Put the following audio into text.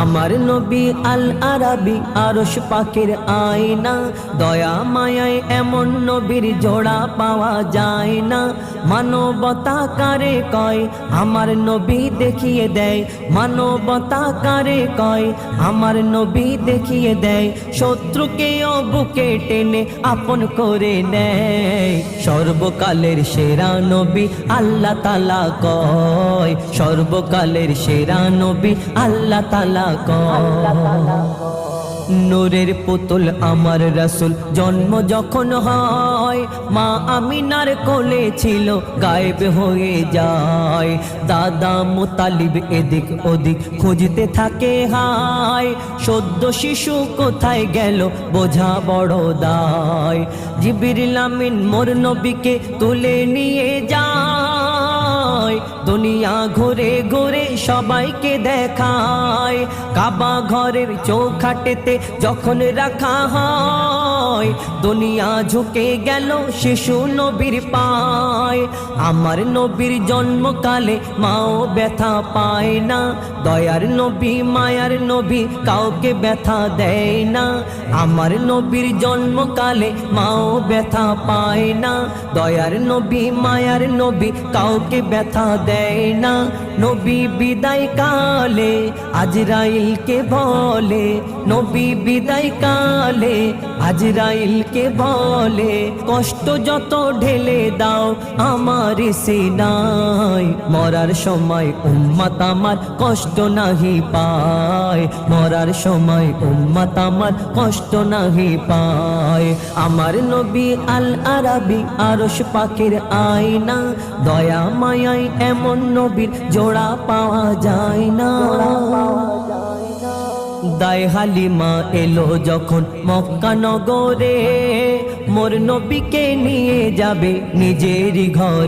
আমার নবী আল আরাবী আরশ পাকের আয়না, দয়া মায়ায় এমন নবীর জোড়া পাওয়া যায় না। মানবতা কারে কয় আমার নবী দেখিয়ে দেয়, মানবতা কারে কয় আমার নবী দেখিয়ে দেয়। শত্রুকেও বুকে টেনে আপন করে নেয়। সর্বকালের সেরা নবী আল্লাহ তাআলা কয়, সর্বকালের সেরা নবী আল্লাহ তাআলা কয়। নূরের পুতুল আমার রাসূল জন্ম যখন হয়, মা আমিনার কোলে ছিল গায়েব হয়ে যায়। দাদা মুতালিব এদিক ওদিক খুঁজতে থাকে হায়, সদ্য শিশু কোথায় গেল বোঝা বড় দায়। জিবরিল আমিন মোর নবীকে তুলে নিয়ে যায়, দুনিয়া ঘুরে ঘুরে সবাইকে দেখায়। কাবা ঘরের চৌখাটেতে যখন রাখা হয়, দুনিয়া ঝুঁকে গেল শিশু নবীর পায়। আমার নবীর জন্মকালে মাও ব্যথা পায় না, দয়ার নবী মায়ার নবী কাউকে ব্যথা দেয় না। আমার নবীর জন্মকালে মাও ব্যথা পায় না, দয়ার নবী মায়ার নবী কাউকে ব্যথা দেয় না। নবী বিদায় কালে আজরাইলকে বলে, নবী বিদায় কালে আজরাইলকে বলে, কষ্ট যত ঢেলে দাও আমার সিনায়। মরার সময় উম্মত আমার কষ্ট নাহি পায়, মরার সময় উম্মত আমার কষ্ট নাহি পায়। আমার নবী আল আরাবী আরশ পাকের আয়না, দয়া মায়ায় এমন নবীর জোড়া পাওয়া যায় না। দায় হালিমা এলো যখন মক্কা নগরে, মোর নবীকে নিয়ে যাবে নিজেরই ঘরে।